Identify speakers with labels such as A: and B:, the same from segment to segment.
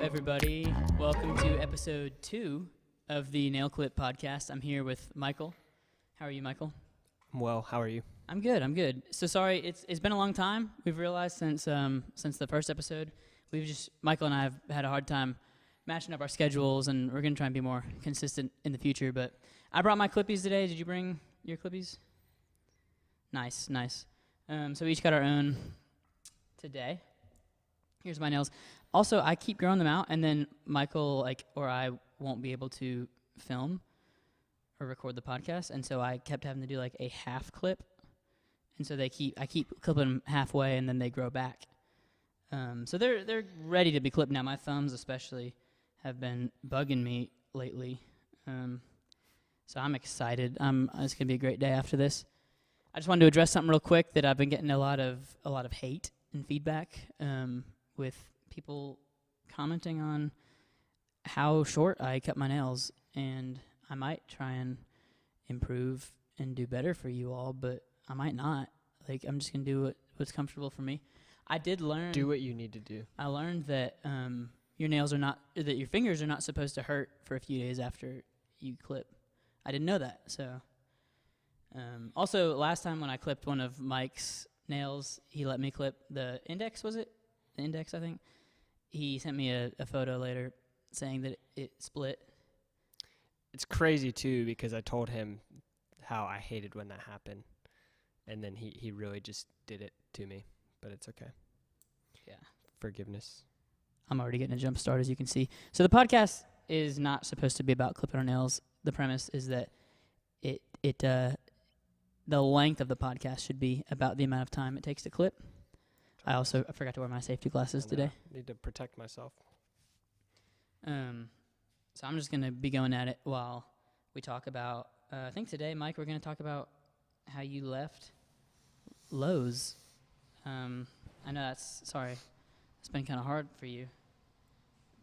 A: everybody. Welcome to episode 2 of the Nail Clip podcast. I'm here with Michael. How are you, Michael?
B: I'm well. How are you?
A: I'm good. So sorry, it's been a long time. We've realized since the first episode, Michael and I have had a hard time matching up our schedules, and we're gonna try and be more consistent in the future. But I brought my clippies today. Did you bring your clippies? Nice. So we each got our own today. Here's my nails. Also, I keep growing them out, and then Michael or I won't be able to film or record the podcast, and so I kept having to do a half clip, and so I keep clipping them halfway, and then they grow back. So they're ready to be clipped now. My thumbs especially have been bugging me lately, so I'm excited. It's gonna be a great day after this. I just wanted to address something real quick that I've been getting a lot of hate and feedback with people commenting on how short I cut my nails, and I might try and improve and do better for you all, but I might not. I'm just gonna do what's comfortable for me. I did learn.
B: Do what you need to do.
A: I learned that your fingers are not supposed to hurt for a few days after you clip. I didn't know that. So, also last time when I clipped one of Mike's nails, he let me clip the index. Was it the index? I think he sent me a photo later saying that it split.
B: It's crazy too because I told him how I hated when that happened, and then he really just did it to me. But it's okay.
A: Yeah.
B: Forgiveness.
A: I'm already getting a jump start, as you can see. So the podcast is not supposed to be about clipping our nails. The premise is that the length of the podcast should be about the amount of time it takes to clip. I forgot to wear my safety glasses today.
B: Need to protect myself.
A: So I'm just going to be going at it while we talk about, I think today, Mike, we're going to talk about how you left Lowe's. I know it's been kind of hard for you.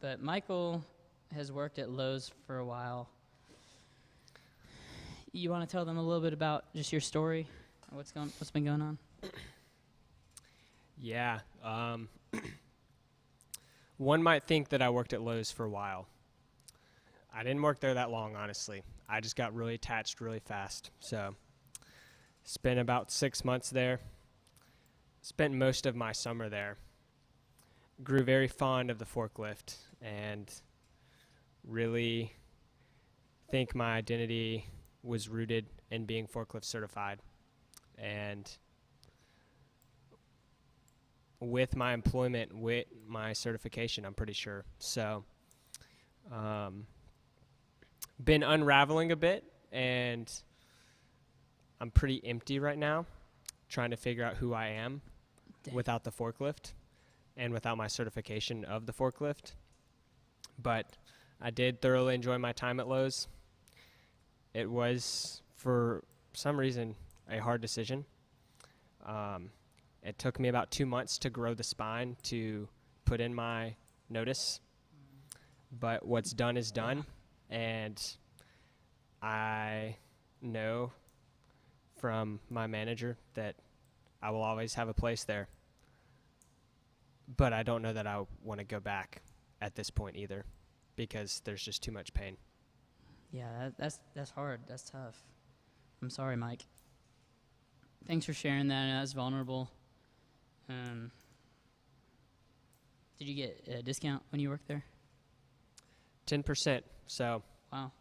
A: But Michael has worked at Lowe's for a while. You want to tell them a little bit about just your story, what's been going on?
B: Yeah. One might think that I worked at Lowe's for a while. I didn't work there that long, honestly. I just got really attached really fast. So, spent about 6 months there. Spent most of my summer there. Grew very fond of the forklift and really think my identity was rooted in being forklift certified. And with my employment, with my certification, I'm pretty sure. So, been unraveling a bit, and I'm pretty empty right now, trying to figure out who I am without the forklift and without my certification of the forklift. But I did thoroughly enjoy my time at Lowe's. It was, for some reason, a hard decision. It took me about 2 months to grow the spine to put in my notice. But what's done is done. And I know from my manager that I will always have a place there. But I don't know that I want to go back at this point either because there's just too much pain.
A: Yeah, that's hard. That's tough. I'm sorry, Mike. Thanks for sharing that. That's vulnerable. Did you get a discount when you worked there?
B: 10%. So
A: wow.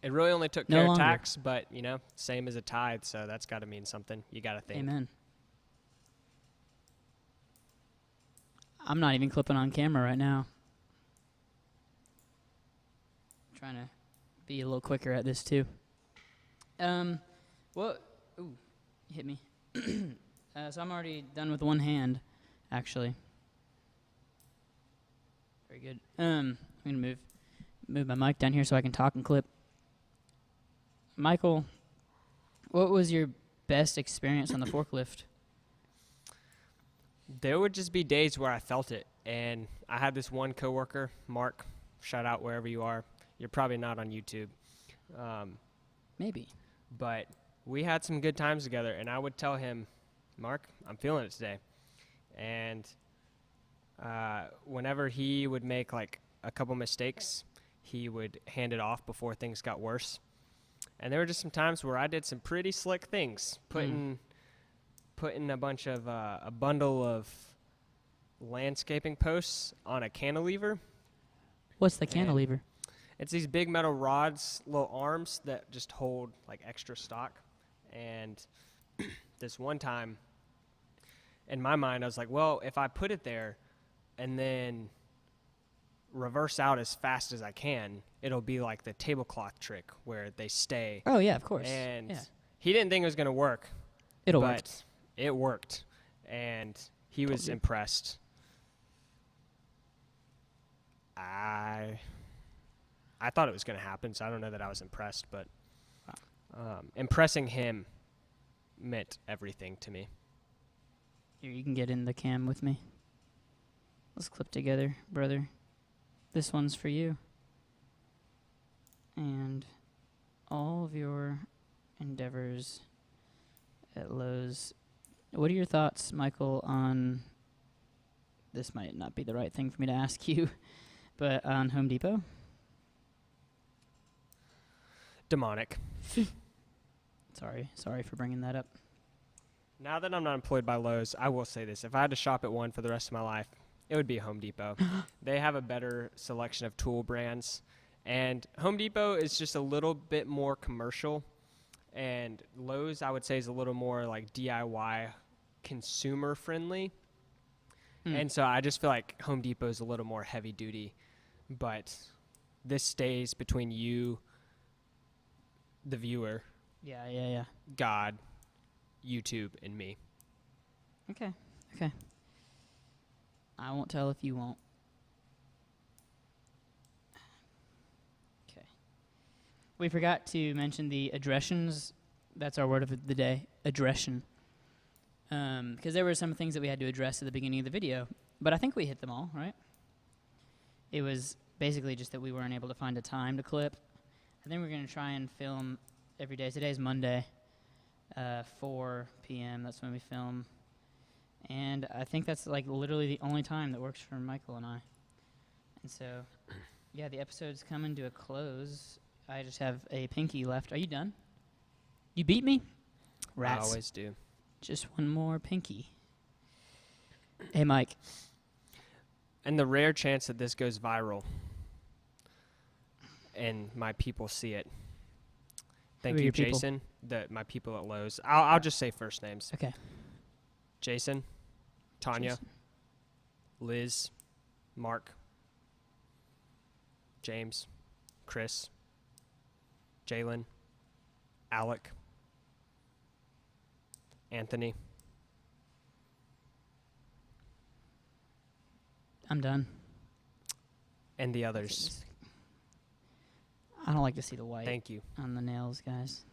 B: It really only took care of tax, but, same as a tithe, so that's got to mean something. You got to think.
A: Amen. I'm not even clipping on camera right now. I'm trying to be a little quicker at this, too. Ooh, hit me. So I'm already done with one hand, actually. Very good. I'm going to move my mic down here so I can talk and clip. Michael, what was your best experience on the forklift?
B: There would just be days where I felt it. And I had this one coworker, Mark, shout out wherever you are. You're probably not on YouTube.
A: Maybe.
B: But we had some good times together, and I would tell him, Mark, I'm feeling it today. And whenever he would make like a couple mistakes, he would hand it off before things got worse. And there were just some times where I did some pretty slick things, putting a bunch of a bundle of landscaping posts on a cantilever.
A: What's the cantilever?
B: It's these big metal rods, little arms that just hold like extra stock. And this one time, in my mind, I was like, well, if I put it there and then reverse out as fast as I can, it'll be like the tablecloth trick where they stay.
A: Oh, yeah, of course.
B: And
A: yeah.
B: he didn't think it was going to work.
A: It'll work.
B: But it worked. And he was impressed. I thought it was going to happen, so I don't know that I was impressed, but impressing him meant everything to me.
A: Here, you can get in the cam with me. Let's clip together, brother. This one's for you. And all of your endeavors at Lowe's. What are your thoughts, Michael, on... This might not be the right thing for me to ask you, but on Home Depot?
B: Demonic.
A: Sorry for bringing that up.
B: Now that I'm not employed by Lowe's, I will say this. If I had to shop at one for the rest of my life, it would be Home Depot. They have a better selection of tool brands. And Home Depot is just a little bit more commercial. And Lowe's, I would say, is a little more like DIY, consumer friendly. And so I just feel like Home Depot is a little more heavy duty. But this stays between you, the viewer,
A: Yeah.
B: God, YouTube, and me.
A: Okay. I won't tell if you won't. Okay. We forgot to mention the addressions. That's our word of the day, addression. Because there were some things that we had to address at the beginning of the video, but I think we hit them all, right? It was basically just that we weren't able to find a time to clip. I think we're going to try and film every day. Today's Monday, 4 p.m. That's when we film. And I think that's like literally the only time that works for Michael and I. And so, yeah, the episode's coming to a close. I just have a pinky left. Are you done? You beat me? Rats.
B: I always do.
A: Just one more pinky. Hey, Mike.
B: And the rare chance that this goes viral and my people see it. Thank you, Jason. My people at Lowe's. I'll just say first names.
A: Okay.
B: Jason, Tanya, Liz, Mark, James, Chris, Jalen, Alec, Anthony.
A: I'm done.
B: And the others.
A: I don't like to see the white
B: Thank you.
A: on the nails, guys.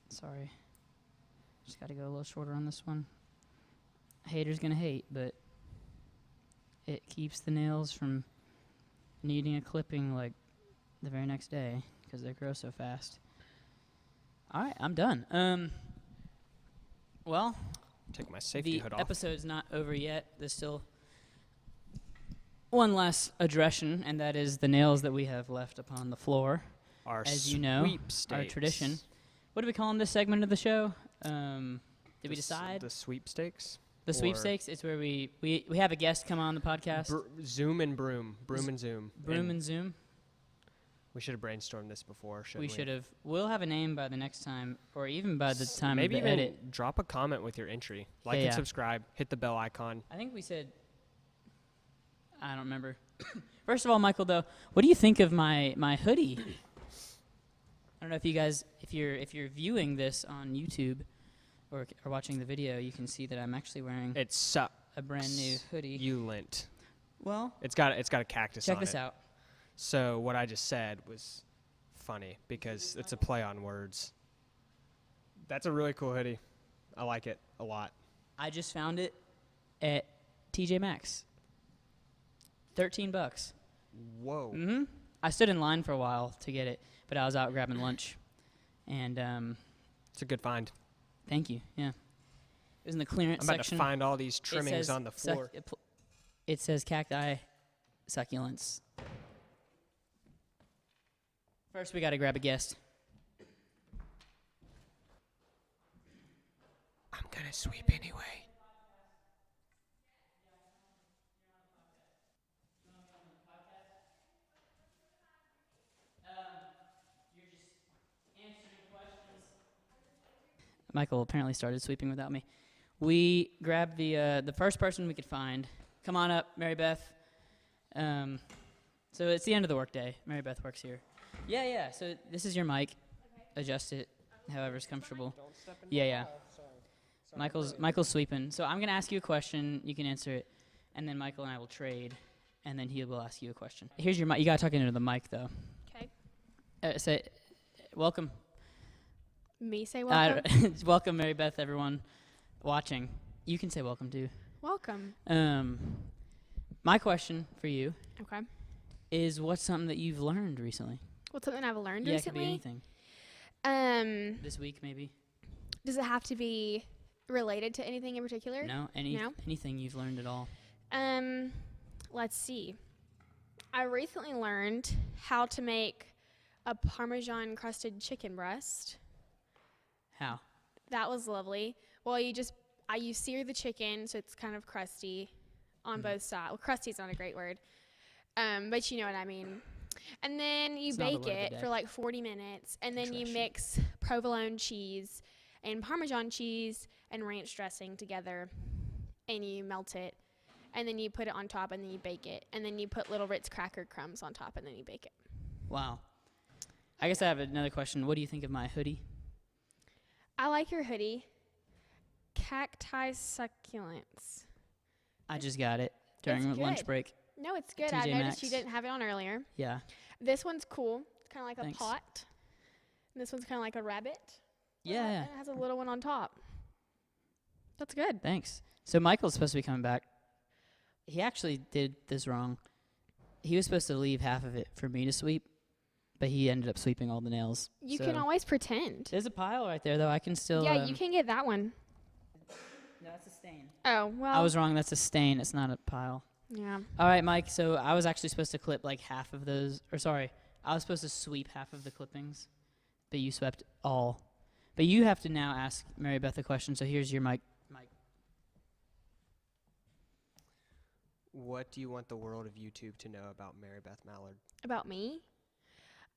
A: Sorry. Just got to go a little shorter on this one. Haters gonna hate, but it keeps the nails from needing a clipping like the very next day because they grow so fast. All right, I'm done. Well,
B: Take my safety hood
A: the
B: off.
A: episode's not over yet. There's still one last addression, and that is the nails that we have left upon the floor. As you know, our tradition. What are we calling this segment of the show? Did we decide?
B: The sweepstakes?
A: The sweepstakes is where we have a guest come on the podcast.
B: Zoom and broom. Broom and zoom.
A: Broom and Zoom.
B: We should have brainstormed this before, shouldn't we?
A: We should have. We'll have a name by the next time, or even by the time
B: maybe
A: of the
B: even
A: edit.
B: drop a comment with your entry. Like
A: Yeah.
B: and subscribe. Hit the bell icon.
A: I think we said. I don't remember. First of all, Michael, though, what do you think of my hoodie? I don't know if you guys, if you're viewing this on YouTube or watching the video, you can see that I'm actually wearing a brand new hoodie.
B: Succulent.
A: Well,
B: It's got a cactus on it.
A: check this out.
B: So what I just said was funny because it's a play on words. That's a really cool hoodie. I like it a lot.
A: I just found it at TJ Maxx. $13.
B: Whoa.
A: Mm-hmm. I stood in line for a while to get it, but I was out grabbing lunch. And
B: It's a good find.
A: thank you. Yeah. It was in the clearance
B: I'm about
A: section.
B: to find all these trimmings on the floor.
A: It says cacti succulents. First, we got to grab a guest.
B: I'm gonna sweep anyway.
A: Michael apparently started sweeping without me. We grabbed the first person we could find. Come on up, Mary Beth. So it's the end of the workday. Mary Beth works here. Yeah. So this is your mic. Okay. Adjust it however's comfortable.
B: Don't step in
A: Yeah.
B: Sorry.
A: Michael's sweeping. So I'm gonna ask you a question. You can answer it, and then Michael and I will trade, and then he will ask you a question. Here's your mic. You gotta talk into the mic though.
C: Okay.
A: Say, welcome.
C: Me say welcome?
A: Welcome, Mary Beth, everyone watching. You can say welcome, too.
C: Welcome.
A: My question for you
C: Okay.
A: is what's something that you've learned recently?
C: What's something I've learned
A: Yeah, it could
C: recently?
A: be anything.
C: Um,
A: This week, maybe?
C: does it have to be related to anything in particular?
A: No?
C: No?
A: Anything you've learned at all?
C: Let's see. I recently learned how to make a Parmesan crusted chicken breast.
A: How?
C: That was lovely. Well, you sear the chicken so it's kind of crusty on both sides. Well, crusty is not a great word, but you know what I mean. And then you
A: It's not the
C: bake
A: word of the
C: it
A: day.
C: for like 40 minutes, and then you
A: Trash.
C: mix provolone cheese and Parmesan cheese and ranch dressing together, and you melt it, and then you put it on top, and then you bake it, and then you put little Ritz cracker crumbs on top, and then you bake it.
A: Wow. I guess I have another question. What do you think of my hoodie?
C: I like your hoodie. Cacti succulents.
A: I just got it during
C: It's
A: lunch
C: good.
A: break.
C: No, it's good. I
A: TJ
C: noticed
A: Maxx.
C: you didn't have it on earlier.
A: Yeah.
C: This one's cool. It's kind of like
A: Thanks.
C: a pot. And this one's kind of like a rabbit.
A: Yeah.
C: And it has a little one on top. That's good.
A: Thanks. So Michael's supposed to be coming back. He actually did this wrong. He was supposed to leave half of it for me to sweep, but he ended up sweeping all the nails.
C: You
A: So
C: can always pretend.
A: there's a pile right there, though. I can still.
C: Yeah, you can get that one.
A: No, that's a stain.
C: Oh, well.
A: I was wrong. That's a stain. It's not a pile.
C: Yeah.
A: All right, Mike. So I was actually supposed to clip like half of those. Or sorry, I was supposed to sweep half of the clippings, but you swept all. But you have to now ask Mary Beth a question. So here's your mic. Mike.
B: What do you want the world of YouTube to know about Mary Beth Mallard?
C: About me?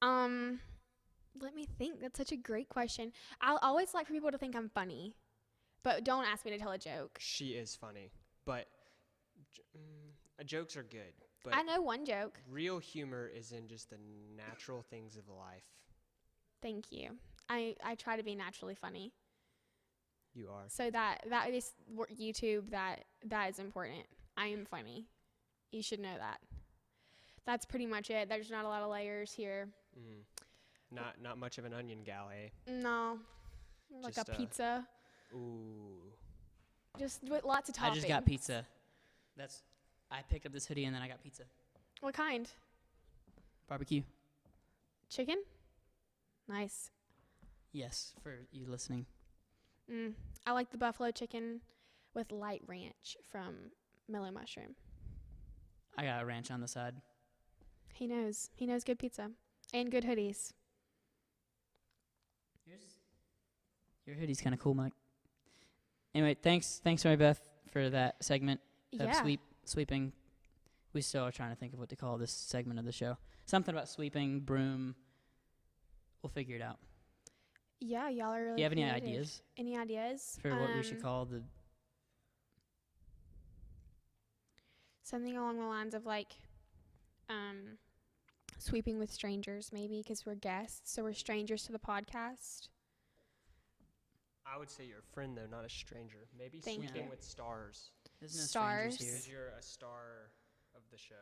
C: Let me think. That's such a great question. I'll always like for people to think I'm funny, but don't ask me to tell a joke.
B: She is funny, but jokes are good. But
C: I know one joke.
B: real humor is in just the natural things of life.
C: Thank you. I try to be naturally funny.
B: You are.
C: So that is YouTube. That is important. I am funny. You should know that. That's pretty much it. There's not a lot of layers here.
B: Not much of an onion gal, eh?
C: No, like
B: Just,
C: a pizza.
B: Ooh.
C: Just with lots of toppings.
A: I just got pizza. I picked up this hoodie and then I got pizza.
C: What kind?
A: Barbecue.
C: Chicken? Nice.
A: Yes, for you listening.
C: I like the buffalo chicken with light ranch from Mellow Mushroom.
A: I got a ranch on the side.
C: He knows. He knows good pizza and good hoodies.
A: Your hoodie's kind of cool, Mike. Anyway, thanks, Mary Beth, for that segment of
C: Yeah.
A: sweeping. We still are trying to think of what to call this segment of the show. Something about sweeping, broom. We'll figure it out.
C: Yeah, y'all are really
A: Do you have any
C: creative.
A: ideas
C: Any ideas?
A: for what we should call the?
C: Something along the lines of like sweeping with strangers, maybe, because we're guests, so we're strangers to the podcast.
B: I would say you're a friend, though, not a stranger. Maybe
C: Thank
B: sweeping
A: you.
B: with stars.
A: There's no
C: Stars.
A: strangers here.
B: Because you're a star of the show.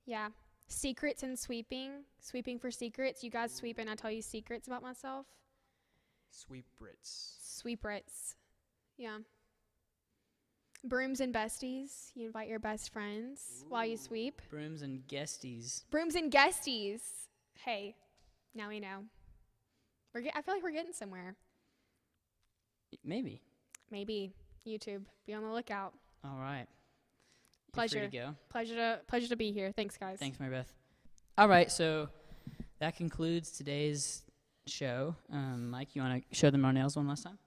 C: Yeah. Secrets and sweeping. Sweeping for secrets. You guys sweep and I tell you secrets about myself.
B: Sweep Brits.
C: Sweeprits. Yeah. Brooms and besties. You invite your best friends while you sweep.
A: Brooms and guesties.
C: Brooms and guesties. Hey, now we know. I feel like we're getting somewhere.
A: Maybe.
C: Maybe. YouTube. Be on the lookout.
A: All right.
C: Pleasure.
A: You're free to go.
C: Pleasure to be here. Thanks, guys.
A: Thanks, Mary Beth. All right, so that concludes today's show. Mike, you want to show them our nails one last time?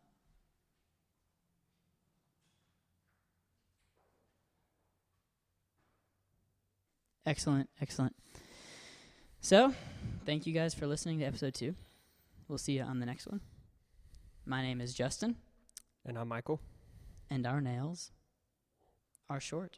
A: Excellent. So, thank you guys for listening to episode 2. We'll see you on the next one. My name is Justin.
B: And I'm Michael.
A: And our nails are short.